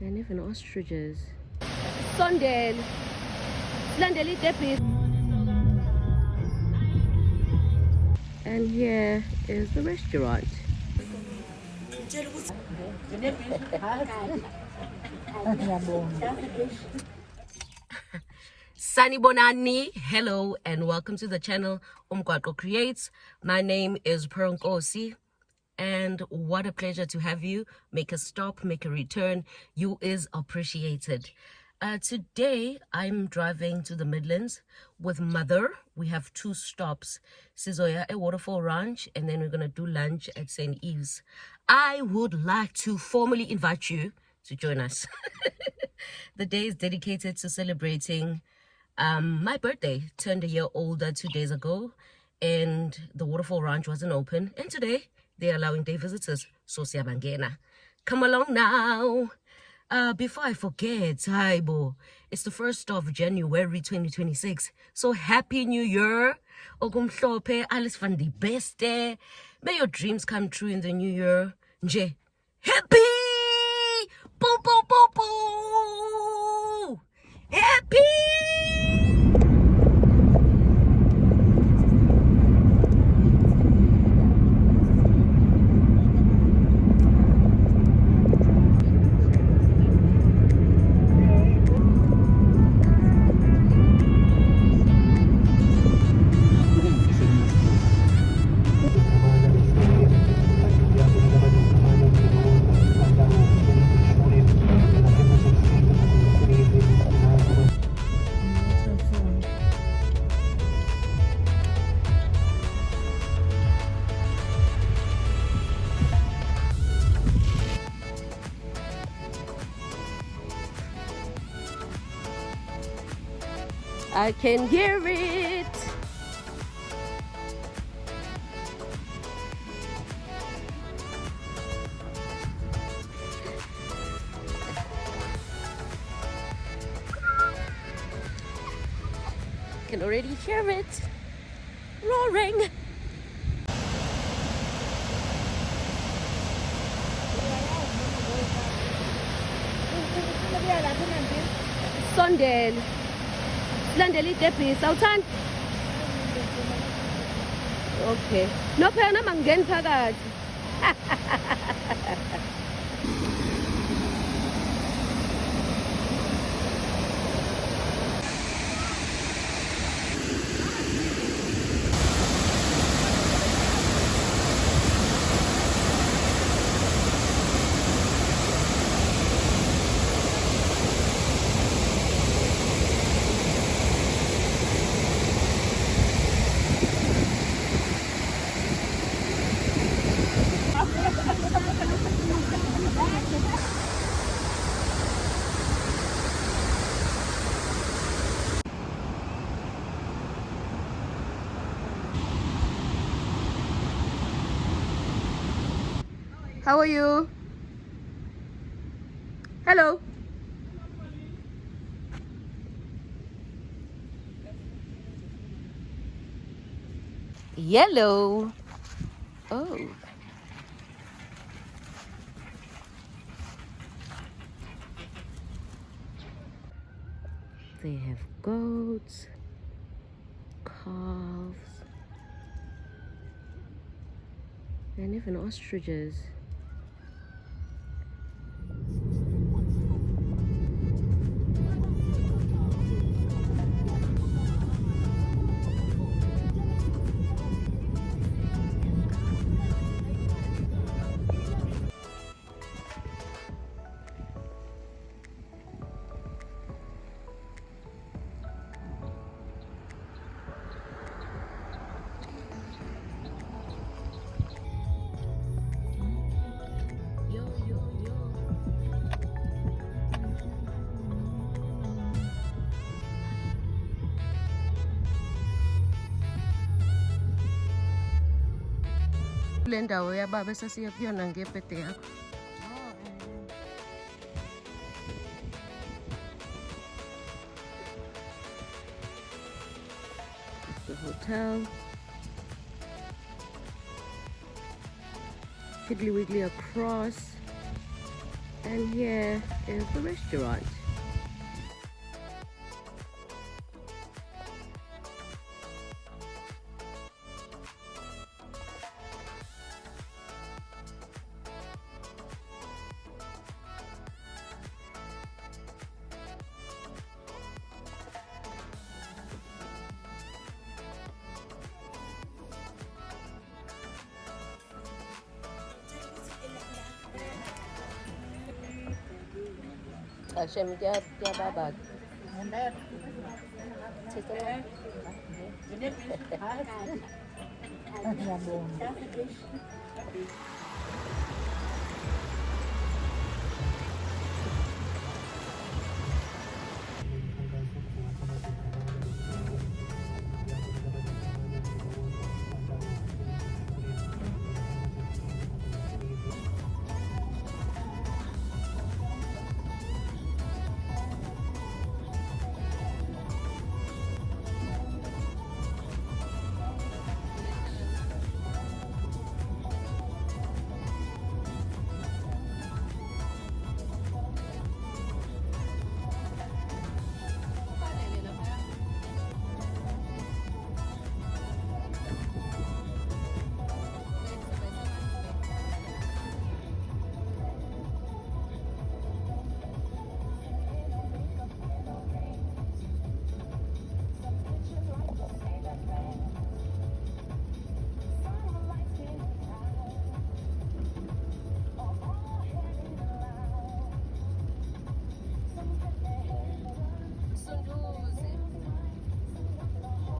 and even ostriches. Sunday, Slandeli Depis. And here is the restaurant. Sani Bonani, hello and welcome to the channel Mgwaqo Creates. My name is Nkosi, and what a pleasure to have you. Make a stop, make a return. You is appreciated. Today I'm driving to the Midlands with mother. We have 2 stops, Sizoya at Waterfall Ranch, and then we're gonna do lunch at St Ives. I would like to formally invite you to join us. The day is dedicated to celebrating my birthday. Turned a year older 2 days ago, and the Waterfall Ranch wasn't open, and today they're allowing day visitors. So siyabangena. Come along now. Before I forget, Haibo, it's the 1st of January 2026. So happy new year. Okumhlope, alles van die beste. May your dreams come true in the new year. Nje, happy! Boom, boom, boom, boom! Happy! I can hear it. Can already hear it roaring. Sunday. Slandeli Depis, awuthandi? Okay. No phela mangeni phakathi. How are you? Hello. Yellow. Oh. They have goats, calves, and even ostriches. Le ndawo yababa esasiya kuyona ngebhede yakho. The hotel. Piggly Wiggly across. And here is the restaurant. Hashem dia babag.